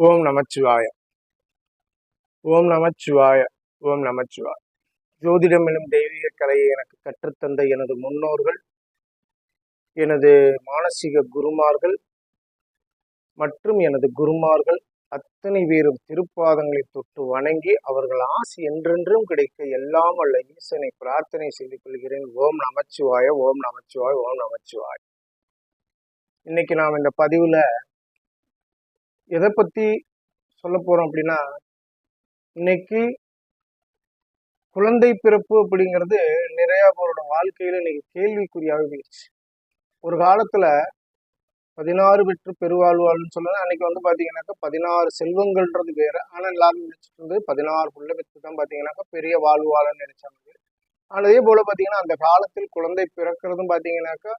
ஓம் நமச்சிவாய. ஓம் நமச்சிவாய. ஓம் நமச்சிவாய. ஜோதிடம் எனும் தெய்வீக கலையை எனக்கு கற்றுத்தந்த எனது முன்னோர்கள், எனது மானசீக குருமார்கள் மற்றும் எனது குருமார்கள் அத்தனை பேரும் திருப்பாதங்களை தொட்டு வணங்கி அவர்கள் ஆசி என்றென்றும் கிடைக்க எல்லாம் வல்ல ஈசனை பிரார்த்தனை செய்து கொள்கிறேன். ஓம் நமச்சிவாய. ஓம் நமச்சிவாய. ஓம் நமச்சிவாய. இன்னைக்கு நாம் இந்த பதிவுல எதை பத்தி சொல்ல போறோம் அப்படின்னா, இன்னைக்கு குழந்தை பிறப்பு அப்படிங்கிறது நிறைய பேரோட வாழ்க்கையில இன்னைக்கு கேள்விக்குறியாக போயிடுச்சு. ஒரு காலத்துல 16 பெற்று பெருவாழ்வாள்னு சொல்லலாம். அன்னைக்கு வந்து பாத்தீங்கன்னாக்கா 16 செல்வங்கள்ன்றது வேற. ஆனா எல்லாரும் நினைச்சிட்டு இருந்தது 16 புள்ள பெற்று தான் பாத்தீங்கன்னாக்கா பெரிய வாழ்வாளன்னு நினைச்சாங்க. அதே போல பாத்தீங்கன்னா அந்த காலத்தில் குழந்தை பிறக்கிறதும் பாத்தீங்கன்னாக்கா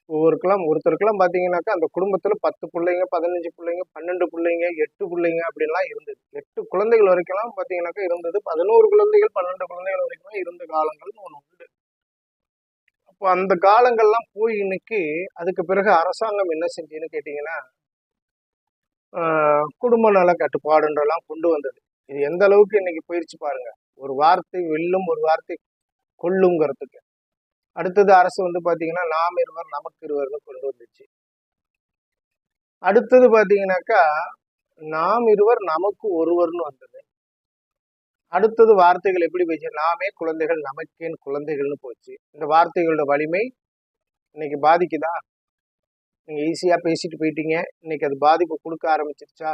ஒருத்தருக்கெல்லாம் பாத்தீங்கன்னாக்கா அந்த குடும்பத்துல 10 பிள்ளைங்க, 15 பிள்ளைங்க, 12 பிள்ளைங்க, 8 பிள்ளைங்க அப்படின்லாம் இருந்தது. 8 குழந்தைகள் வரைக்கும் பாத்தீங்கன்னாக்கா இருந்தது. 11 குழந்தைகள், 12 குழந்தைகள் வரைக்கும் இருந்த காலங்கள்னு ஒண்ணு உண்டு. அப்போ அந்த காலங்கள்லாம் போய் இன்னைக்கு அதுக்கு பிறகு அரசாங்கம் என்ன செஞ்சுன்னு கேட்டீங்கன்னா, குடும்ப நல கட்டுப்பாடுன்றெல்லாம் கொண்டு வந்தது. இது எந்த அளவுக்கு இன்னைக்கு போயிருச்சு பாருங்க. ஒரு வார்த்தை வெல்லும், ஒரு வார்த்தை கொல்லுங்கிறதுக்கு. அடுத்தது அரசு வந்து பாத்தீங்கன்னா நாம் இருவர் நமக்கு இருவர்னு கொண்டு வந்துச்சு. அடுத்தது பாத்தீங்கன்னாக்கா நாம் இருவர் நமக்கு ஒருவர்னு வந்தது. அடுத்தது வார்த்தைகள் எப்படி போச்சு? நாமே குழந்தைகள் நமக்கேன் குழந்தைகள்னு போச்சு. இந்த வார்த்தைகளோட வலிமை இன்னைக்கு பாதிக்குதா? நீங்க ஈஸியா பேசிட்டு போயிட்டீங்க, இன்னைக்கு அது பாதிப்பு கொடுக்க ஆரம்பிச்சிருச்சா?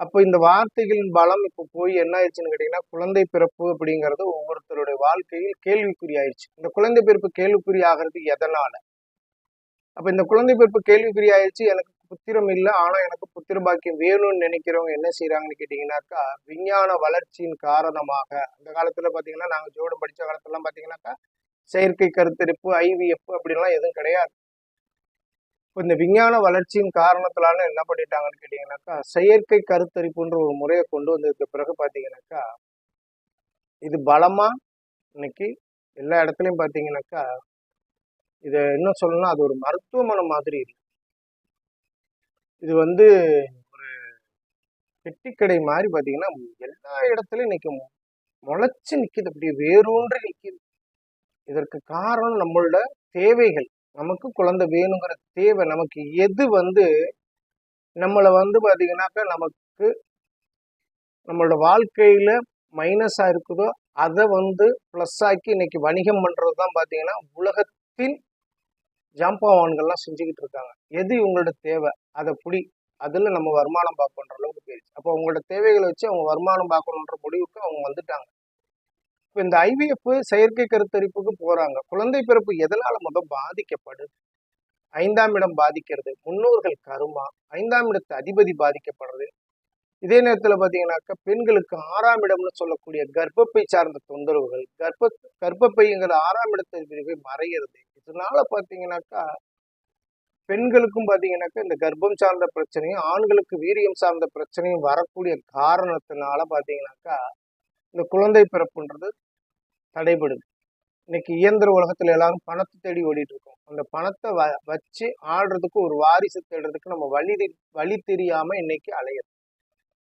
அப்போ இந்த வார்த்தைகளின் பலம் இப்போ போய் என்ன ஆயிடுச்சுன்னு கேட்டீங்கன்னா, குழந்தை பிறப்பு அப்படிங்கிறது ஒவ்வொருத்தருடைய வாழ்க்கையில் கேள்விக்குறி ஆயிடுச்சு. இந்த குழந்தை பிறப்பு கேள்விக்குறி ஆகிறது எதனால? அப்ப இந்த குழந்தை பிறப்பு கேள்விக்குறி ஆயிடுச்சு. எனக்கு புத்திரம் இல்லை, ஆனா எனக்கு புத்திர பாக்கியம் வேணும்னு நினைக்கிறவங்க என்ன செய்யறாங்கன்னு கேட்டீங்கன்னாக்கா, விஞ்ஞான வளர்ச்சியின் காரணமாக அந்த காலத்துல பாத்தீங்கன்னா, நாங்க ஜோடு படிச்ச காலத்துல பாத்தீங்கன்னாக்கா செயற்கை கருத்தரிப்பு, IVF அப்படின்லாம் எதுவும் கிடையாது. இப்போ இந்த விஞ்ஞான வளர்ச்சியின் காரணத்தினால என்ன பண்ணிட்டாங்கன்னு கேட்டீங்கன்னாக்கா, செயற்கை கருத்தரிப்புன்ற ஒரு முறையை கொண்டு வந்ததுக்கு பிறகு பாத்தீங்கன்னாக்கா, இது பலமா இன்னைக்கு எல்லா இடத்துலயும் பாத்தீங்கன்னாக்கா, இதை என்ன சொல்லணும்னா அது ஒரு மருத்துவமனை மாதிரி இருக்கு. இது வந்து ஒரு பெட்டிக்கடை மாதிரி பாத்தீங்கன்னா எல்லா இடத்துலயும் இன்னைக்கு முளைச்சு நிக்குது, அப்படியே வேரூன்றி நிக்குது. இதற்கு காரணம் நம்மளோட தேவைகள். நமக்கு குழந்தை வேணுங்கிற தேவை, நமக்கு எது வந்து நம்மளை வந்து பாத்தீங்கன்னாக்கா நமக்கு நம்மளோட வாழ்க்கையில மைனஸா இருக்குதோ அதை வந்து பிளஸ் ஆக்கி இன்னைக்கு வணிகம் பண்றதுதான் பாத்தீங்கன்னா உலகத்தின் ஜாம்பவான்கள்லாம் செஞ்சுக்கிட்டு இருக்காங்க. எது இவங்களோட தேவை அதை புடி, அதுல நம்ம வருமானம் பார்க்கணுன்ற அளவுக்கு போயிடுச்சு. அப்போ அவங்களோட தேவைகளை வச்சு அவங்க வருமானம் பார்க்கணுன்ற முடிவுக்கு அவங்க வந்துட்டாங்க. இப்போ இந்த IVF செயற்கை கருத்தரிப்புக்கு போறாங்க. குழந்தை பிறப்பு எதனால பாதிக்கப்படுது? 5ஆம் இடம் பாதிக்கிறது, முன்னோர்கள் கருமா, 5ஆம் இடத்து அதிபதி பாதிக்கப்படுறது. இதே நேரத்துல பாத்தீங்கன்னாக்கா பெண்களுக்கு 6ஆம் இடம்னு சொல்லக்கூடிய கர்ப்பப்பை சார்ந்த தொந்தரவுகள், கர்ப்பப்பைங்கிற 6ஆம் இடத்து அதிபதி மறைகிறது. இதனால பாத்தீங்கன்னாக்கா பெண்களுக்கும் பாத்தீங்கன்னாக்கா இந்த கர்ப்பம் சார்ந்த பிரச்சனையும் ஆண்களுக்கு வீரியம் சார்ந்த பிரச்சனையும் வரக்கூடிய காரணத்தினால பாத்தீங்கன்னாக்கா இந்த குழந்தை பிறப்புன்றது தடைபடுது. இன்னைக்கு இயந்திர உலகத்துல எல்லாரும் பணத்தை தேடி ஓடிட்டு இருக்கோம். அந்த பணத்தை வச்சு ஆடுறதுக்கு, ஒரு வாரிசு தேடுறதுக்கு நம்ம வழி தெரியாம இன்னைக்கு அலையிறது.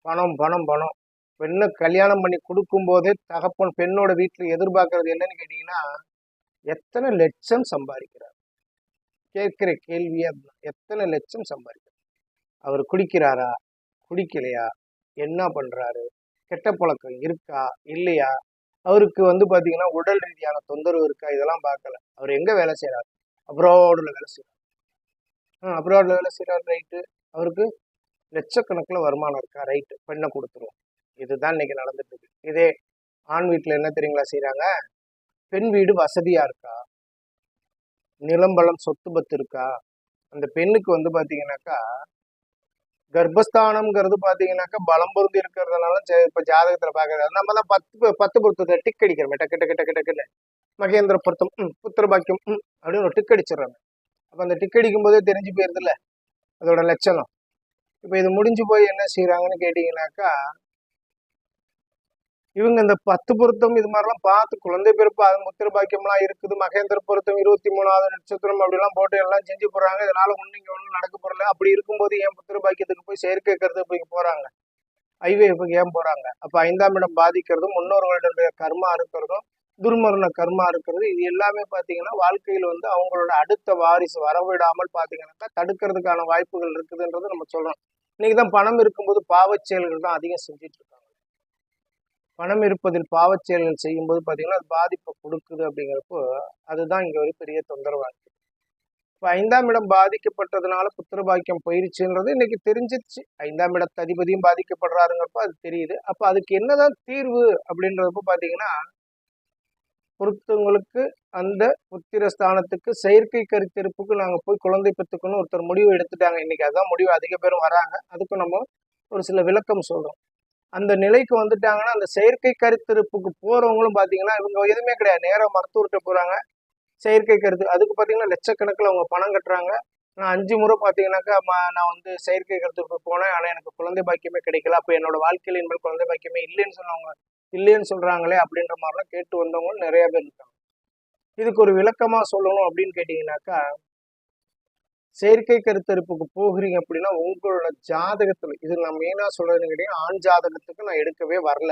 பணம் பணம் பணம். பெண்ணை கல்யாணம் பண்ணி கொடுக்கும் போதே தகப்பன் பெண்ணோட வீட்டுல எதிர்பார்க்கறது என்னன்னு கேட்டீங்கன்னா, எத்தனை லட்சம் சம்பாதிக்கிறார்? கேட்கிற கேள்வியா எத்தனை லட்சம் சம்பாதிக்கிறார்? அவர் குடிக்கிறாரா, குடிக்கலையா, என்ன பண்றாரு, கெட்ட பழக்கம் இருக்கா இல்லையா, அவருக்கு வந்து பாத்தீங்கன்னா உடல் ரீதியான தொந்தரவு இருக்கா, இதெல்லாம் பார்க்கல. அவர் எங்க வேலை செய்யறாரு? அப்ராட்ல வேலை செய்யறாரு. அப்ராட்ல வேலை செய்யறாரு, ரைட்டு. அவருக்கு லட்சக்கணக்கில் வருமானம் இருக்கா, ரைட்டு, பெண்ணை கொடுத்துருவோம். இதுதான் இன்னைக்கு நடந்துட்டு இருக்கு. இதே ஆண் வீட்டுல என்ன தெரியுங்களா செய்யறாங்க? பெண் வீடு வசதியா இருக்கா, நிலம்பலம் சொத்து பத்து இருக்கா, அந்த பெண்ணுக்கு வந்து பாத்தீங்கன்னாக்கா கர்ப்பஸ்தானம்ங்கிறது பாத்தீங்கன்னாக்கா பலம் பொருந்தி இருக்கிறதுனால இப்ப ஜாதகத்துல பாக்குறது நம்ம தான் 10 பொருத்தத்தை டிக் அடிக்கிறோம். டக்கு டக்கு டக்கு டக்குன்னு மகேந்திர பொருத்தம், புத்திர பாக்கியம் அப்படின்னு ஒரு டிக் அடிச்சிடறாங்க. அப்ப அந்த டிக் அடிக்கும் போதே தெரிஞ்சு போயிருது இல்ல அதோட லட்சணம். இப்ப இது முடிஞ்சு போய் என்ன செய்யறாங்கன்னு கேட்டீங்கன்னாக்கா, இவங்க இந்த 10 பொருத்தம் இது மாதிரிலாம் பார்த்து குழந்தை பிறப்பு அது முத்திர பாக்கியம்லாம் இருக்குது, மகேந்திர பொருத்தம் 23வது நட்சத்திரம் அப்படிலாம் போட்டு எல்லாம் செஞ்சு போறாங்க. இதனால ஒண்ணு இங்க ஒண்ணு நடக்க போறல. அப்படி இருக்கும்போது ஏன் புத்திர பாக்கியத்துக்கு போய் செயற்கை கருத்துக்கு போறாங்க, ஐவிஎஃப்க்கு ஏன் போறாங்க? அப்ப 5ஆம் இடம் பாதிக்கிறதும், முன்னோர்களுடைய கர்மா இருக்கிறதும், துர்மரண கர்மா இருக்கிறது, இது எல்லாமே பாத்தீங்கன்னா வாழ்க்கையில் வந்து அவங்களோட அடுத்த வாரிசு வரவிடாமல் பாத்தீங்கன்னாக்கா தடுக்கிறதுக்கான வாய்ப்புகள் இருக்குதுன்றது நம்ம சொல்றோம். இன்னைக்குதான் பணம் இருக்கும்போது பாவச் செயல்கள் தான் அதிகம் செஞ்சுட்டு இருக்காங்க. பணம் இருப்பதில் பாவச் செயல்கள் செய்யும்போது பாத்தீங்கன்னா அது பாதிப்பை கொடுக்குது. அப்படிங்கிறப்போ அதுதான் இங்க ஒரு பெரிய தொந்தரவா இருக்கு. இப்ப 5ஆம் இடம் பாதிக்கப்பட்டதுனால புத்திர பாக்கியம் போயிருச்சுன்றது இன்னைக்கு தெரிஞ்சிருச்சு. 5ஆம் இடத்து அதிபதியும் பாதிக்கப்படுறாருங்கிறப்ப அது தெரியுது. அப்ப அதுக்கு என்னதான் தீர்வு அப்படின்றப்ப பாத்தீங்கன்னா, ஒருத்தவங்களுக்கு அந்த புத்திர ஸ்தானத்துக்கு செயற்கை கருத்திருப்புக்கு நாங்க போய் குழந்தை பெற்றுக்கணும் ஒருத்தர் முடிவு எடுத்துட்டாங்க. இன்னைக்கு அதான் முடிவு, அதிக பேரும் வராங்க. அதுக்கும் நம்ம ஒரு சில விளக்கம் சொல்றோம். அந்த நிலைக்கு வந்துட்டாங்கன்னா அந்த செயற்கை கருத்திருப்புக்கு போறவங்களும் பாத்தீங்கன்னா இவங்க எதுவுமே கிடையாது, நேரா மருத்துவர்கிட்ட போறாங்க. செயற்கை கருத்து அதுக்கு பாத்தீங்கன்னா லட்சக்கணக்கில் அவங்க பணம் கட்டுறாங்க. நான் 5 முறை பாத்தீங்கன்னாக்கா நான் வந்து செயற்கை கருத்துக்கு போனேன், ஆனா எனக்கு குழந்தை பாக்கியமே கிடைக்கல. அப்ப என்னோட வாழ்க்கையில இனிமேல் குழந்தை பாக்கியமே இல்லைன்னு சொல்றாங்களே அப்படின்ற மாதிரிலாம் கேட்டு வந்தவங்க நிறைய பேர் இருக்காங்க. இதுக்கு ஒரு விளக்கமா சொல்லணும் அப்படின்னு கேட்டீங்கன்னாக்கா, செயற்கை கருத்தரிப்புக்கு போகிறீங்க அப்படின்னா உங்களோட ஜாதகத்துல, இது நான் மெயினா சொல்றதுன்னு கேட்டீங்கன்னா ஆண் ஜாதகத்துக்கு நான் எடுக்கவே வரல.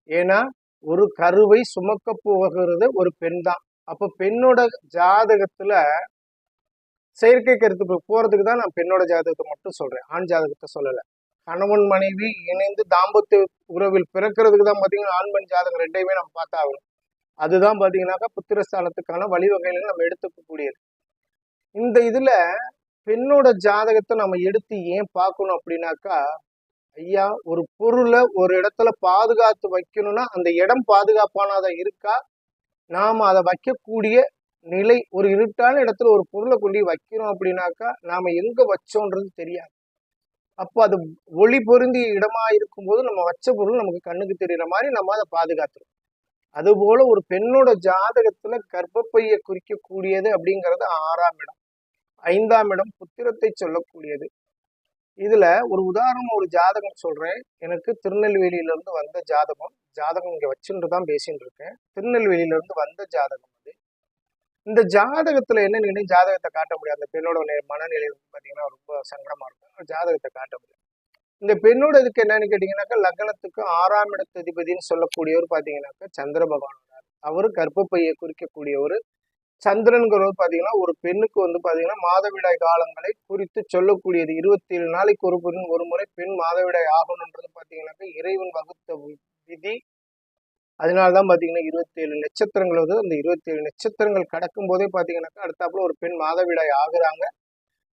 ஏன்னா ஒரு கருவை சுமக்க போகிறது ஒரு பெண் தான். அப்ப பெண்ணோட ஜாதகத்துல செயற்கை கருத்துக்கு போறதுக்கு தான் நான் பெண்ணோட ஜாதகத்தை மட்டும் சொல்றேன், ஆண் ஜாதகத்தை சொல்லல. கணவன் மனைவி இணைந்து தாம்பத்திய உறவில் பிறக்கிறதுக்கு தான் பாத்தீங்கன்னா ஆண் பெண் ஜாதகம் ரெண்டையுமே நம்ம பார்த்தாகணும். அதுதான் பாத்தீங்கன்னாக்கா புத்திரஸ்தானத்துக்கான வழிவகைகளை நம்ம எடுத்துக்கக்கூடியது. இந்த இதுல பெண்ணோட ஜாதகத்தை நம்ம எடுத்து ஏன் பார்க்கணும் அப்படின்னாக்கா, ஐயா ஒரு பொருளை ஒரு இடத்துல பாதுகாத்து வைக்கணும்னா அந்த இடம் பாதுகாப்பானதா இருக்கா, நாம அதை வைக்கக்கூடிய நிலை, ஒரு இருட்டான இடத்துல ஒரு பொருளை கொண்டு வைக்கிறோம் அப்படின்னாக்கா நாம எங்க வச்சோன்றது தெரியாது. அப்போ அது ஒளி பொருந்திய இடமா இருக்கும்போது நம்ம வச்ச பொருள் நமக்கு கண்ணுக்கு தெரியற மாதிரி நம்ம அதை பாதுகாத்துறோம். அதுபோல ஒரு பெண்ணோட ஜாதகத்துல கர்ப்பப்பையை குறிக்கக்கூடியது அப்படிங்கிறது 6ஆம் இடம். 5ஆம் இடம் புத்திரத்தை சொல்லக்கூடியது. இதுல ஒரு உதாரணம், ஒரு ஜாதகம் சொல்றேன். எனக்கு திருநெல்வேலியில இருந்து வந்த ஜாதகம் இங்க வச்சுட்டு தான் பேசிட்டு இருக்கேன். திருநெல்வேலியில இருந்து வந்த ஜாதகம் அது. இந்த ஜாதகத்துல என்ன ஜாதகத்தை காட்ட முடியாது. அந்த பெண்ணோட மனநிலை பாத்தீங்கன்னா ரொம்ப சங்கடமா இருக்கும். ஜாதகத்தை காட்ட முடியாது. இந்த பெண்ணோட இதுக்கு என்னன்னு கேட்டீங்கன்னாக்கா, லக்னத்துக்கு 6ஆம் இடத்து அதிபதினு சொல்லக்கூடியவர் பாத்தீங்கன்னாக்கா சந்திர பகவான். அவரு கர்ப்பப்பையை குறிக்கக்கூடிய ஒரு சந்திரன்கிறவர் பாத்தீங்கன்னா ஒரு பெண்ணுக்கு வந்து பாத்தீங்கன்னா மாதவிடாய் காலங்களை குறித்து சொல்லக்கூடியது. 27 நாளைக்கு ஒரு முறை பெண் மாதவிடாய் ஆகணுன்றது பாத்தீங்கன்னாக்கா இறைவன் வகுத்த விதி. அதனாலதான் பாத்தீங்கன்னா 27 நட்சத்திரங்கள் வந்து அந்த 27 நட்சத்திரங்கள் கடக்கும் போதே பாத்தீங்கன்னாக்கா அடுத்தாப்புல ஒரு பெண் மாதவிடாய் ஆகுறாங்க.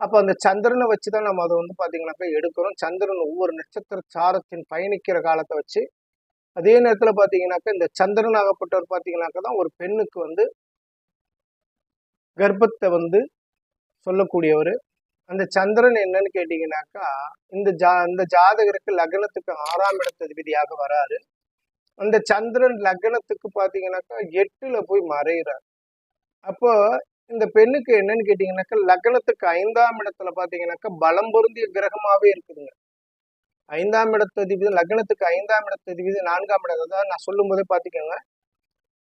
அப்ப அந்த சந்திரனை வச்சுதான் நம்ம அதை வந்து பாத்தீங்கன்னாக்கா எடுக்கிறோம். சந்திரன் ஒவ்வொரு நட்சத்திர சாரத்தின் பயணிக்கிற காலத்தை வச்சு, அதே நேரத்துல பாத்தீங்கன்னாக்கா இந்த சந்திரன் ஆகப்பட்டவர் பாத்தீங்கன்னாக்கா தான் ஒரு பெண்ணுக்கு வந்து கர்ப்பத்தை வந்து சொல்லக்கூடியவர். அந்த சந்திரன் என்னன்னு கேட்டீங்கன்னாக்கா இந்த ஜாதகருக்கு லக்னத்துக்கு 6ஆம் இடத்து அதிபதியாக வராரு. அந்த சந்திரன் லக்னத்துக்கு பாத்தீங்கன்னாக்கா 8ல போய் மறைகிறார். அப்போ இந்த பெண்ணுக்கு என்னன்னு கேட்டீங்கன்னாக்கா லக்னத்துக்கு 5ஆம் இடத்துல பாத்தீங்கன்னாக்கா பலம் பொருந்திய கிரகமாவே இருக்குதுங்க. 5ஆம் இடத்து அதிபதி லக்னத்துக்கு 5ஆம் இடத்து அதிபதி 4ஆம் இடம். அதாவது நான் சொல்லும் போதே பாத்துக்கோங்க,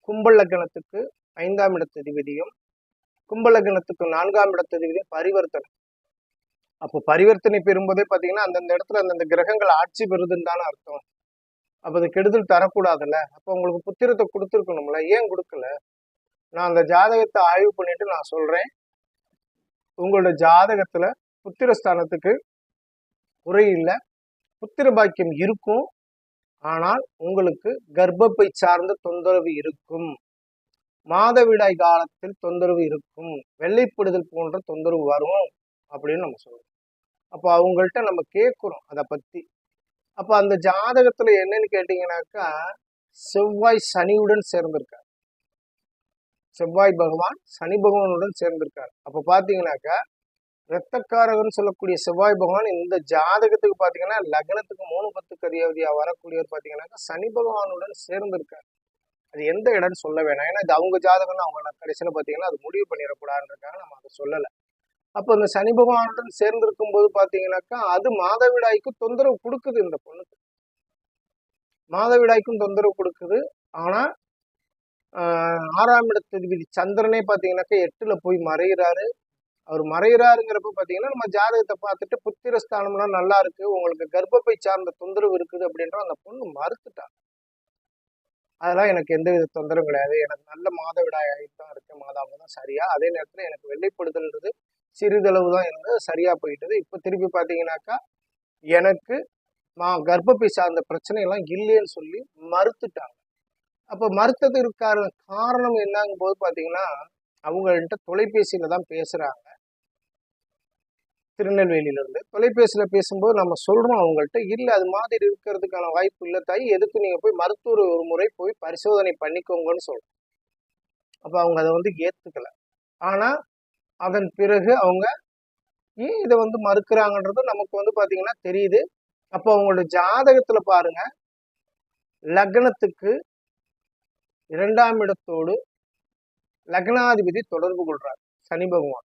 கும்ப லக்னத்துக்கு 5ஆம் இடத்து அதிபதியும் கும்ப லக்னத்துக்கு 4ஆம் இடத்து அதிபதியும் பரிவர்த்தனை. அப்போ பரிவர்த்தனை பெறும்போதே பாத்தீங்கன்னா அந்தந்த இடத்துல அந்தந்த கிரகங்கள் ஆட்சி பெறுதுன்னு தானே அர்த்தம். அப்ப அது கெடுதல் தரக்கூடாதுல்ல. அப்ப உங்களுக்கு புத்திரத்தை கொடுத்துருக்கணும்ல, ஏன் கொடுக்கல? நான் அந்த ஜாதகத்தை ஆய்வு பண்ணிட்டு நான் சொல்றேன். உங்களோட ஜாதகத்துல புத்திரஸ்தானத்துக்கு குறை இல்லை, புத்திர பாக்கியம் இருக்கும். ஆனால் உங்களுக்கு கர்ப்பப்பை சார்ந்த தொந்தரவு இருக்கும், மாதவிடாய் காலத்தில் தொந்தரவு இருக்கும், வெள்ளைப்படுதல் போன்ற தொந்தரவு வரும் அப்படின்னு நம்ம சொல்றோம். அப்போ அவங்கள்ட்ட நம்ம கேட்குறோம் அதை பத்தி. அப்ப அந்த ஜாதகத்துல என்னன்னு கேட்டீங்கன்னாக்கா செவ்வாய் சனியுடன் சேர்ந்திருக்கார். செவ்வாய் பகவான் சனி பகவானுடன் சேர்ந்திருக்காரு. அப்ப பாத்தீங்கன்னாக்கா இரத்தக்காரகன் சொல்லக்கூடிய செவ்வாய் பகவான் இந்த ஜாதகத்துக்கு பாத்தீங்கன்னா லக்னத்துக்கு 3-10 அதிபதியா வரக்கூடியவர் பாத்தீங்கன்னாக்கா சனி பகவானுடன் சேர்ந்திருக்காரு. அது எந்த இடம்னு சொல்ல வேணாம், ஏன்னா இது அவங்க ஜாதகம்னு அவங்க கடைசியில பாத்தீங்கன்னா அது முடிவு பண்ணிடக்கூடாதுன்றதுக்காக நம்ம அதை சொல்லலை. அப்ப இந்த சனி பகவானுடன் சேர்ந்திருக்கும் போது பாத்தீங்கன்னாக்கா அது மாதவிடாய்க்கு தொந்தரவு கொடுக்குது இந்த பொண்ணுக்கு. மாதவிடாய்க்கும் தொந்தரவு கொடுக்குது. ஆனா 6ஆம் இடத்ததிபதி சந்திரனே பாத்தீங்கன்னாக்கா 8ல போய் மறைகிறாரு. அவர் மறைகிறாருங்கிறப்ப பாத்தீங்கன்னா நம்ம ஜாதகத்தை பார்த்துட்டு புத்திரஸ்தானம்லாம் நல்லா இருக்கு, உங்களுக்கு கர்ப்பப்பை சார்ந்த தொந்தரவு இருக்குது அப்படின்ற அந்த பொண்ணு மறுத்துட்டா. அதெல்லாம் எனக்கு எந்தவித தொந்தரவும் கிடையாது, எனக்கு நல்ல மாதவிடாய் ஆகிட்டு தான் இருக்கு, மாதாமாதம் சரியா. அதே நேரத்துல எனக்கு வெள்ளைப்படுதல்ன்றது சிறிதளவு தான் இருந்தது, சரியா போயிட்டது. இப்ப திருப்பி பாத்தீங்கன்னாக்கா எனக்கு கர்ப்பப்பை சார்ந்த பிரச்சனை எல்லாம் இல்லைன்னு சொல்லி மறுத்துட்டாங்க. அப்ப மறுத்ததற்கான காரணம் என்னங்கும் போது பாத்தீங்கன்னா அவங்கள்ட்ட தொலைபேசியில தான் பேசுறாங்க. திருநெல்வேலியில இருந்து தொலைபேசியில பேசும்போது நம்ம சொல்றோம் அவங்கள்ட்ட, இல்ல அது மாதிரி இருக்கிறதுக்கான வாய்ப்பு இல்லை தாய், எதுக்கு நீங்க போய் மருத்துவர் ஒரு முறை போய் பரிசோதனை பண்ணிக்கோங்கன்னு சொல்றோம். அப்ப அவங்க அதை வந்து ஏத்துக்கல. ஆனா அதன் பிறகு அவங்க ஏன் இதை வந்து மறுக்கிறாங்கன்றது நமக்கு வந்து பாத்தீங்கன்னா தெரியுது. அப்போ அவங்களோட ஜாதகத்துல பாருங்க, லக்னத்துக்கு 2ஆம் இடத்தோடு லக்னாதிபதி தொடர்பு கொள்றார் சனி பகவான்.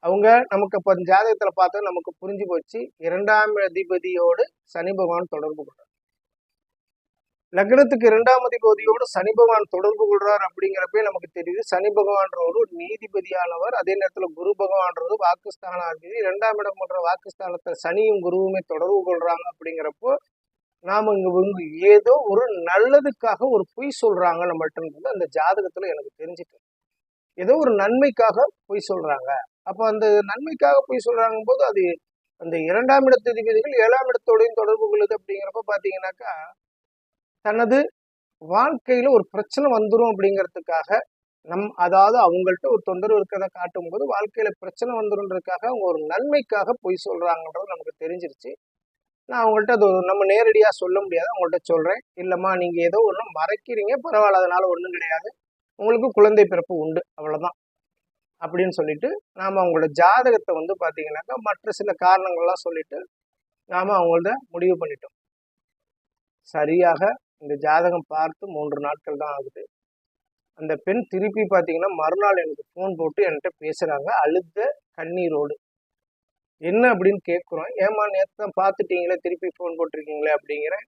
அவங்க நமக்கு அப்ப ஜாதகத்துல பார்த்தா நமக்கு புரிஞ்சு போச்சு, 2ஆம் அதிபதியோடு சனி பகவான் தொடர்பு கொள்றார். லக்னத்துக்கு 2ஆம் அதிபதியோடு சனி பகவான் தொடர்பு கொள்றார் அப்படிங்கிறப்ப நமக்கு தெரியுது சனி பகவான்றவர் ஒரு நீதிபதியானவர். அதே நேரத்துல குரு பகவான்றது வாக்குஸ்தானாதிபதி. 2ஆம் இடம் போன்ற வாக்குஸ்தானத்தை சனியும் குருவுமே தொடர்பு கொள்றாங்க. அப்படிங்கிறப்போ நாம இங்க ஏதோ ஒரு நல்லதுக்காக ஒரு பொய் சொல்றாங்க நம்மள்ட்ட, அந்த ஜாதகத்துல எனக்கு தெரிஞ்சுட்டு, ஏதோ ஒரு நன்மைக்காக பொய் சொல்றாங்க. அப்ப அந்த நன்மைக்காக பொய் சொல்றாங்க போது அது அந்த 2ஆம் இடத்ததிபதிகள் 7ஆம் இடத்தோடையும் தொடர்பு கொள்ளுது. அப்படிங்கிறப்ப பாத்தீங்கன்னாக்கா தனது வாழ்க்கையில ஒரு பிரச்சனை வந்துடும் அப்படிங்கிறதுக்காக அதாவது அவங்கள்ட்ட ஒரு தொந்தரவு இருக்கிறத காட்டும் போது வாழ்க்கையில பிரச்சனை வந்துடும்ன்றதுக்காக அவங்க ஒரு நன்மைக்காக பொய் சொல்றாங்கன்றது நமக்கு தெரிஞ்சிருச்சு. நான் அவங்கள்ட்ட அது நம்ம நேரடியா சொல்ல முடியாது, அவங்கள்ட்ட சொல்றேன், இல்லம்மா நீங்க ஏதோ ஒண்ணு மறைக்கிறீங்க, பரவாயில்ல, அதனால ஒண்ணும் கிடையாது, உங்களுக்கு குழந்தை பிறப்பு உண்டு, அவ்வளவுதான் அப்படின்னு சொல்லிட்டு நாம அவங்களோட ஜாதகத்தை வந்து பாத்தீங்கன்னாக்கா மற்ற சில காரணங்கள்லாம் சொல்லிட்டு நாம அவங்கள்ட்ட முடிவு பண்ணிட்டோம். சரியாக இந்த ஜாதகம் பார்த்து 3 நாட்கள் தான் ஆகுது. அந்த பெண் திருப்பி பாத்தீங்கன்னா மறுநாள் எனக்கு போன் போட்டு என்கிட்ட பேசுறாங்க, அழுத கண்ணீரோடு. என்ன அப்படின்னு கேட்குறோம், ஏமா நேற்று தான் பார்த்துட்டீங்களே திருப்பி போன் போட்டிருக்கீங்களே அப்படிங்கிறேன்.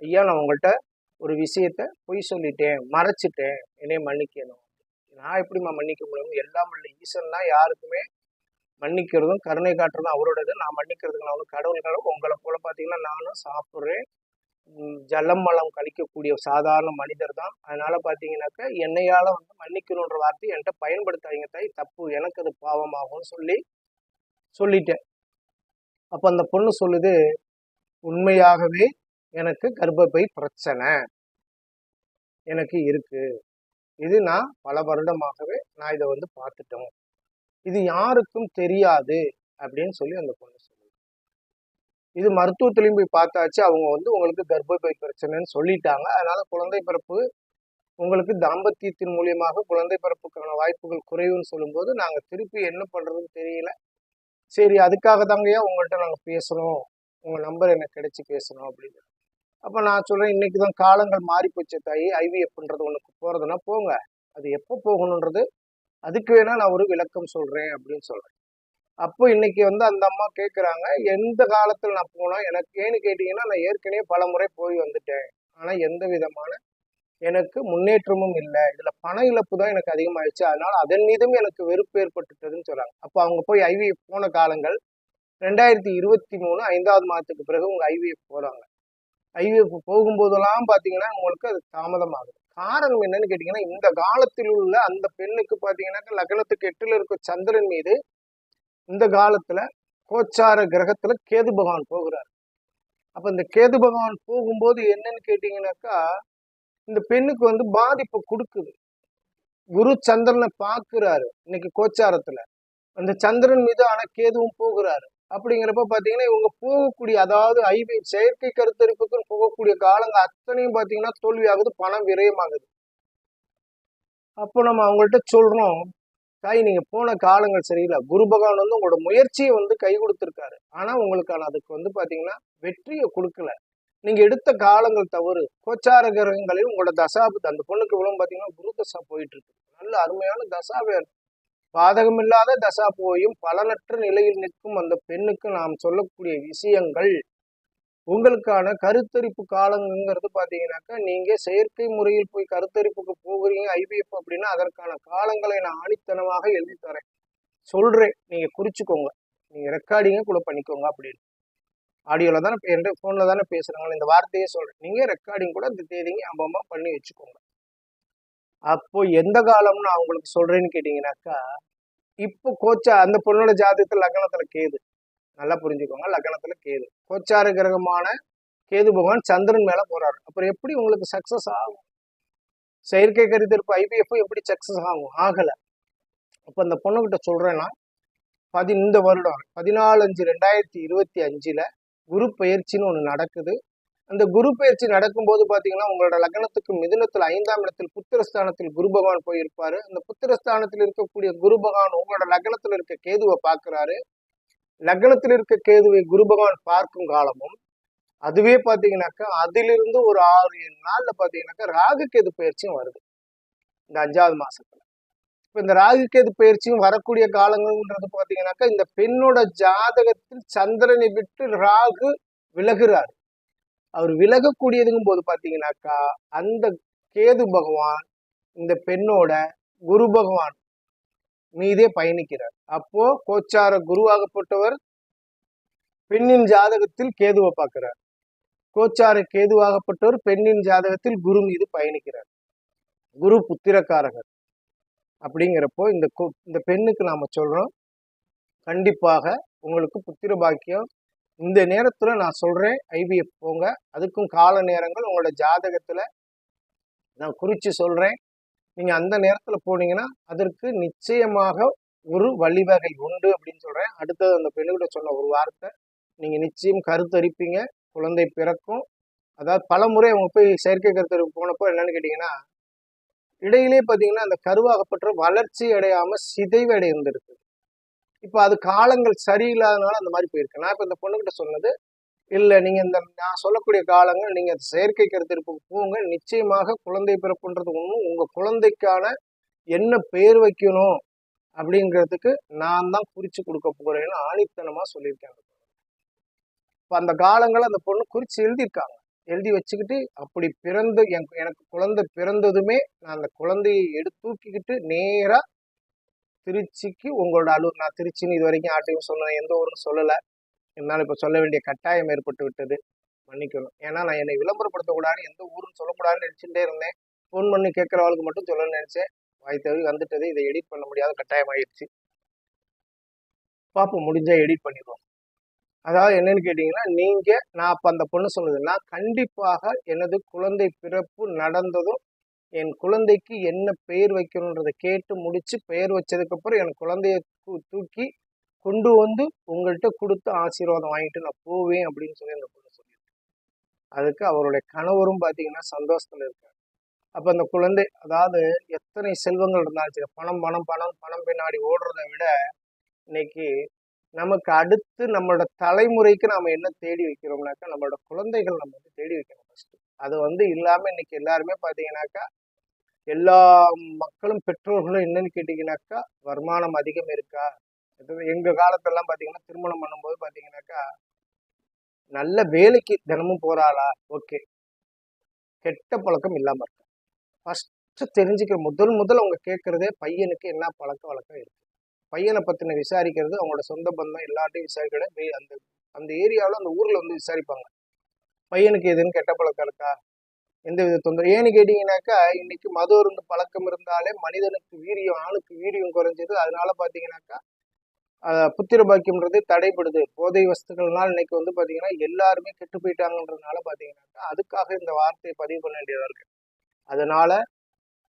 ஐயா நான் உங்கள்கிட்ட ஒரு விஷயத்த பொய் சொல்லிட்டேன், மறைச்சிட்டேன், என்னைய மன்னிக்கணும். நான் எப்படிமா மன்னிக்க முடியும், எல்லாம் இல்லை ஈசன்னா யாருக்குமே மன்னிக்கிறதும் கருணை காட்டுறதும் அவரோடது, நான் மன்னிக்கிறதுக்கு நான் வந்து கடவுள்களும் உங்களை போல பார்த்தீங்கன்னா நானும் சாப்பிட்றேன், ஜலம் மலம் கழிக்கக்கூடிய சாதாரண மனிதர் தான். அதனால பார்த்தீங்கன்னாக்கா என்னையால வந்து மன்னிக்கணுன்ற வார்த்தை என்கிட்ட பயன்படுத்தாதீங்க தாய், தப்பு, எனக்கு அது பாவமாகும்னு சொல்லிட்டேன். அப்ப அந்த பொண்ணு சொல்லுது, உண்மையாகவே எனக்கு கர்ப்பப்பை பிரச்சனை எனக்கு இருக்கு, இது நான் பல வருடமாகவே நான் இதை வந்து பார்த்துட்டோம், இது யாருக்கும் தெரியாது அப்படின்னு சொல்லி அந்த பொண்ணு சொல்லுது. இது மருத்துவத்திலையும் போய் பார்த்தாச்சு, அவங்க வந்து உங்களுக்கு கர்ப்பப்பை பிரச்சனைன்னு சொல்லிட்டாங்க. அதனால குழந்தை பிறப்பு உங்களுக்கு தாம்பத்தியத்தின் மூலியமாக குழந்தை பிறப்புக்கான வாய்ப்புகள் குறைவுன்னு சொல்லும்போது நாங்க திருப்பி என்ன பண்றதுன்னு தெரியல. சரி அதுக்காக தாங்கய்யா உங்கள்கிட்ட நாங்க பேசணும், உங்க நம்பர் எனக்கு கிடைச்சி பேசணும் அப்படின்னு. அப்ப நான் சொல்றேன், இன்னைக்குதான் காலங்கள் மாறி போச்சு தாயி, ஐவிஎஃப்ன்றது ஒண்ணுக்கு போறதுன்னா போங்க, அது எப்போ போகணுன்றது அதுக்கு வேணா நான் ஒரு விளக்கம் சொல்றேன் அப்படின்னு சொல்றேன். அப்போ இன்னைக்கு வந்து அந்த அம்மா கேட்குறாங்க, எந்த காலத்துல நான் போனா எனக்கு, ஏன்னு கேட்டீங்கன்னா நான் ஏற்கனவே பல முறை போய் வந்துட்டேன், ஆனா எந்த விதமான எனக்கு முன்னேற்றமும் இல்லை, இதுல பண இழப்பு தான் எனக்கு அதிகமாயிடுச்சு, அதனால அதன் மீதும் எனக்கு வெறுப்பு ஏற்பட்டுட்டதுன்னு சொல்றாங்க. அப்போ அவங்க போய் ஐவிஎஃப் போன காலங்கள் 2023 5வது மாதத்துக்கு பிறகு உங்க ஐவிஎஃப் போறாங்க. ஐவிஎஃப் போகும்போதெல்லாம் பாத்தீங்கன்னா உங்களுக்கு அது தாமதம் ஆகுது. காரணம் என்னன்னு கேட்டீங்கன்னா, இந்த காலத்தில் உள்ள அந்த பெண்ணுக்கு பாத்தீங்கன்னா லக்னத்துக்கு 8ல இருக்க சந்திரன் மீது இந்த காலத்துல கோச்சார கிரகத்துல கேது பகவான் போகிறார். அப்ப இந்த கேது பகவான் போகும்போது என்னன்னு கேட்டீங்கன்னாக்கா இந்த பெண்ணுக்கு வந்து பாதிப்பு கொடுக்குது. குரு சந்திரனை பார்க்கிறாரு இன்னைக்கு கோச்சாரத்துல, அந்த சந்திரன் மீது ஆனா கேதுவும் போகிறாரு. அப்படிங்கிறப்ப பாத்தீங்கன்னா இவங்க போகக்கூடிய, அதாவது செயற்கை கருத்தரிப்புக்குன்னு போகக்கூடிய காலங்க அத்தனையும் பாத்தீங்கன்னா தோல்வி ஆகுது, பணம் விரயமாகுது. அப்போ நம்ம அவங்கள்ட்ட சொல்றோம், தாய் நீங்க போன காலங்கள் சரியில்லை, குரு பகவான் வந்து உங்களோட முயற்சியை வந்து கை கொடுத்துருக்காரு, ஆனா உங்களுக்கான அதுக்கு வந்து பாத்தீங்கன்னா வெற்றியை கொடுக்கல, நீங்க எடுத்த காலங்கள் தவறு, கோச்சார கிரகங்களில் உங்களோட தசாபுத்தி, அந்த பொண்ணுக்கு இவ்வளவு பாத்தீங்கன்னா குரு தசா போயிட்டு இருக்கு, நல்ல அருமையான தசாவே, பாதகமில்லாத தசா போயும் பலனற்ற நிலையில் நிற்கும் அந்த பெண்ணுக்கு நாம் சொல்லக்கூடிய விஷயங்கள் உங்களுக்கான கருத்தரிப்பு காலங்கிறது பாத்தீங்கன்னாக்கா நீங்க செயற்கை முறையில் போய் கருத்தரிப்புக்கு போகிறீங்க ஐவிஎஃப் அப்படின்னா அதற்கான காலங்களை நான் ஆணித்தனமாக எழுதி தரேன், சொல்றேன், நீங்க குறிச்சுக்கோங்க, நீங்க ரெக்கார்டிங்க கூட பண்ணிக்கோங்க அப்படின்னு. ஆடியோல தானே என் போன்ல தானே பேசுறாங்க, இந்த வார்த்தையே சொல்றேன், நீங்க ரெக்கார்டிங் கூட இந்த தேதிங்க அம்பமா பண்ணி வச்சுக்கோங்க. அப்போ எந்த காலம்னு நான் உங்களுக்கு சொல்றேன்னு கேட்டீங்கன்னாக்கா, இப்போ கோச்சா அந்த பொண்ணோட ஜாதகத்துல லக்னத்துல கேது, நல்லா புரிஞ்சுக்கோங்க, லக்னத்துல கேது, கோச்சார கிரகமான கேது பகவான் சந்திரன் மேல போறாரு. அப்புறம் எப்படி உங்களுக்கு சக்சஸ் ஆகும்? செயற்கை கருத்திருப்பு ஐபிஎஃப் எப்படி சக்சஸ் ஆகும்? ஆகல. அப்ப அந்த பொண்ணுகிட்ட சொல்றேன்னா இந்த வருடம் 14/5/2025 குரு பயிற்சின்னு ஒண்ணு நடக்குது. அந்த குரு பயிற்சி நடக்கும்போது பாத்தீங்கன்னா உங்களோட லக்னத்துக்கு மிதுனத்துல 5ஆம் இடத்தில் புத்திரஸ்தானத்தில் குரு பகவான் போயிருப்பாரு. அந்த புத்திரஸ்தானத்தில் இருக்கக்கூடிய குரு பகவான் உங்களோட லக்னத்துல இருக்க கேதுவை பார்க்கிறாரு. லக்னத்தில் இருக்க கேதுவை குரு பகவான் பார்க்கும் காலமும் அதுவே பாத்தீங்கன்னாக்கா அதிலிருந்து ஒரு 6-7 நாள்ல பாத்தீங்கன்னாக்கா ராகு கேது பயிற்சியும் வருது இந்த 5வது மாசத்துல. இப்ப இந்த ராகு கேது பயிற்சியும் வரக்கூடிய காலங்கள்ன்றது பாத்தீங்கன்னாக்கா இந்த பெண்ணோட ஜாதகத்தில் சந்திரனை விட்டு ராகு விலகுறாரு. அவர் விலகக்கூடியதுங்கும் போது பாத்தீங்கன்னாக்கா அந்த கேது பகவான் இந்த பெண்ணோட குரு பகவான் மீதே பயணிக்கிறார். அப்போ கோச்சார குருவாகப்பட்டவர் பெண்ணின் ஜாதகத்தில் கேதுவை பார்க்கிறார். கோச்சார கேதுவாகப்பட்டவர் பெண்ணின் ஜாதகத்தில் குரு மீது பயணிக்கிறார். குரு புத்திரக்காரகர். அப்படிங்கிறப்போ இந்த பெண்ணுக்கு நாம சொல்றோம், கண்டிப்பாக உங்களுக்கு புத்திர பாக்கியம் இந்த நேரத்துல நான் சொல்றேன், ஐவிஎஃப் போங்க. அதுக்கும் கால நேரங்கள் உங்களோட ஜாதகத்துல நான் குறிச்சு சொல்றேன். நீங்க அந்த நேரத்துல போனீங்கன்னா அதற்கு நிச்சயமாக ஒரு வழிவகை உண்டு அப்படின்னு சொல்றேன். அடுத்தது அந்த பெண்ணுகிட்ட சொன்ன ஒரு வார்த்தை, நீங்க நிச்சயம் கருத்தரிப்பீங்க, குழந்தை பிறக்கும். அதாவது பல முறை அவங்க போய் செயற்கை கருத்தரிப்பு போனப்போ என்னன்னு கேட்டீங்கன்னா இடையிலே பாத்தீங்கன்னா அந்த கருவாகப்பட்ட வளர்ச்சி அடையாம சிதைவடை இருந்திருக்கு. இப்ப அது காலங்கள் சரியில்லாதனால அந்த மாதிரி போயிருக்கு. நான் இப்ப இந்த பொண்ணுகிட்ட சொன்னது இல்ல, நீங்க இந்த நான் சொல்லக்கூடிய காலங்கள் நீங்க செயற்கை கருத்தரிப்புக்கு போங்க, நிச்சயமாக குழந்தை பிறப்புன்றது ஒண்ணும், உங்க குழந்தைக்கான என்ன பெயர் வைக்கணும் அப்படிங்கிறதுக்கு நான் தான் குறிச்சு கொடுக்க போறேன்னு ஆணித்தனமா சொல்லியிருக்கேன். இப்ப அந்த காலங்களை அந்த பொண்ணு குறிச்சு எழுதியிருக்காங்க, எழுதி வச்சுக்கிட்டு அப்படி பிறந்து எனக்கு குழந்தை பிறந்ததுமே நான் அந்த குழந்தையை தூக்கிக்கிட்டு நேரா திருச்சிக்கு உங்களோட நான் திருச்சின்னு இது வரைக்கும் ஆட்டையும் சொன்னேன், எந்த ஊருன்னு சொல்லலை, என்னால் இப்போ சொல்ல வேண்டிய கட்டாயம் ஏற்பட்டு விட்டது, மன்னிக்கணும். ஏன்னா நான் என்னை விளம்பரப்படுத்தக்கூடாது, எந்த ஊருன்னு சொல்லக்கூடாதுன்னு நினைச்சுட்டே இருந்தேன். ஃபோன் பண்ணி கேட்குறவளுக்கு மட்டும் சொல்லணும்னு நினைச்சேன், வாய் தவி வந்துட்டது. இதை எடிட் பண்ண முடியாத கட்டாயம் ஆயிடுச்சு. பாப்போம், முடிஞ்சா எடிட் பண்ணிடுவோம். அதாவது என்னன்னு கேட்டீங்கன்னா நான் அப்ப அந்த பொண்ணு சொன்னதுன்னா கண்டிப்பாக எனது குழந்தை பிறப்பு நடந்ததும் என் குழந்தைக்கு என்ன பெயர் வைக்கணுன்றதை கேட்டு முடிச்சு பெயர் வச்சதுக்கு அப்புறம் என் குழந்தைய தூக்கி கொண்டு வந்து உங்கள்கிட்ட கொடுத்து ஆசீர்வாதம் வாங்கிட்டு நான் போவேன் அப்படின்னு சொல்லி அந்த பொண்ணு சொல்லியிருக்கேன். அதுக்கு அவருடைய கணவரும் பாத்தீங்கன்னா சந்தோஷத்துல இருக்காரு. அப்ப அந்த குழந்தை, அதாவது எத்தனை செல்வங்கள் இருந்தாலும் சரி, பணம் பணம் பணம் பணம் பின்னாடி ஓடுறதை விட இன்னைக்கு நமக்கு அடுத்து நம்மளோட தலைமுறைக்கு நாம என்ன தேடி வைக்கிறோம்னாக்கா நம்மளோட குழந்தைகள் நம்ம வந்து தேடி வைக்கணும் ஃபர்ஸ்ட். அது இல்லாம இன்னைக்கு எல்லாருமே பாத்தீங்கன்னாக்கா எல்லா மக்களும் பெற்றோர்களும் என்னன்னு கேட்டீங்கன்னாக்கா வருமானம் அதிகம் இருக்கா. எங்க காலத்தெல்லாம் பாத்தீங்கன்னா திருமணம் பண்ணும்போது பாத்தீங்கன்னாக்கா நல்ல வேலைக்கு தினமும் போறாளா, ஓகே, கெட்ட பழக்கம் இல்லாம இருக்கா. ஃபர்ஸ்ட் தெரிஞ்சுக்கிற முதல் அவங்க கேட்கறதே பையனுக்கு என்ன பழக்க வழக்கம் இருக்கு, பையனை பத்தின விசாரிக்கிறது, அவங்களோட சொந்த பந்தம் எல்லாத்தையும் விசாரிக்கிற அந்த அந்த ஏரியாவில் அந்த ஊர்ல வந்து விசாரிப்பாங்க, பையனுக்கு எதுன்னு கெட்ட பழக்கம் இருக்கா, எந்த வித தொந்தரவு. ஏன்னு கேட்டீங்கன்னாக்கா இன்னைக்கு மது இருந்து பழக்கம் இருந்தாலே மனிதனுக்கு வீரியம், ஆணுக்கு வீரியம் குறைஞ்சது. அதனால பாத்தீங்கன்னாக்கா புத்திர பாக்கியம்ன்றது தடைபடுது. போதை வஸ்துக்கள்னால இன்னைக்கு வந்து பாத்தீங்கன்னா எல்லாருமே கெட்டு போயிட்டாங்கன்றதுனால பாத்தீங்கன்னாக்கா அதுக்காக இந்த வார்த்தையை பதிவு பண்ண வேண்டியதா இருக்கு. அதனால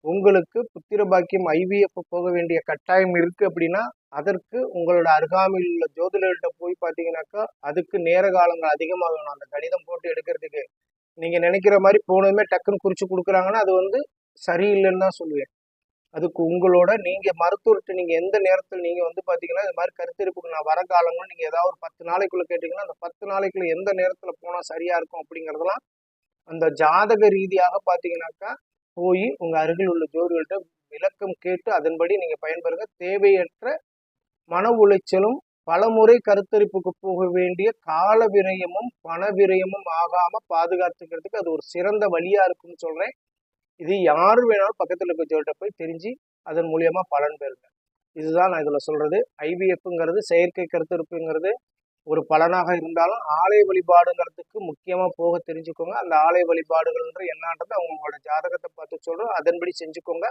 உங்களுக்கு புத்திர பாக்கியம் ஐவிஎஃப் போக வேண்டிய கட்டாயம் இருக்கு அப்படின்னா அதற்கு உங்களோட அருகாமையில் உள்ள ஜோதிடர்கிட்ட போய் பாத்தீங்கன்னாக்கா அதுக்கு நேர காலங்கள் அதிகமாகணும். அந்த கணிதம் போட்டு எடுக்கிறதுக்கு நீங்க நினைக்கிற மாதிரி போனதுமே டக்குன்னு குறிச்சு கொடுக்குறாங்கன்னா அது வந்து சரியில்லைன்னு தான் சொல்லுவேன். அதுக்கு உங்களோட நீங்க மருத்துவர்கிட்ட நீங்க எந்த நேரத்தில் நீங்க வந்து பாத்தீங்கன்னா இது மாதிரி கருத்தரிப்புக்கு நான் வர காலங்களும் நீங்க ஏதாவது ஒரு 10 நாளைக்குள்ள கேட்டீங்கன்னா அந்த 10 நாளைக்குள்ள எந்த நேரத்துல போனா சரியா இருக்கும் அப்படிங்கறதெல்லாம் அந்த ஜாதக ரீதியாக பாத்தீங்கன்னாக்கா போய் உங்க அருகில் உள்ள ஜோதிடர்கிட்ட விளக்கம் கேட்டு அதன்படி நீங்க பயன்பெறுங்க. தேவையற்ற மன உளைச்சலும் பலமுறை கருத்தரிப்புக்கு போக வேண்டிய கால விரயமும் பண விரயமும் ஆகாம பாதுகாத்துக்கிறதுக்கு அது ஒரு சிறந்த வழியா இருக்குன்னு சொல்றேன். இது யாரு வேணாலும் பக்கத்துல இருக்க ஜோதிட போய் தெரிஞ்சு அதன் மூலியமா பலன் பெறுங்க. இதுதான் நான் இதுல சொல்றது. ஐவிஎஃப்ங்கிறது செயற்கை கருத்தரிப்புங்கிறது ஒரு பலனாக இருந்தாலும் ஆலய வழிபாடுங்கிறதுக்கு முக்கியமா போக தெரிஞ்சுக்கோங்க. அந்த ஆலய வழிபாடுகள்ன்ற என்னன்றது அவங்களோட ஜாதகத்தை பார்த்து சொல்றோம், அதன்படி செஞ்சுக்கோங்க.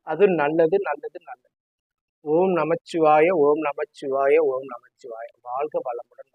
அது நல்லது நல்லது நல்லது. ஓம் நமச்சிவாய, ஓம் நமச்சிவாய, ஓம் நமச்சிவாய. வாழ்க வளமுடன்.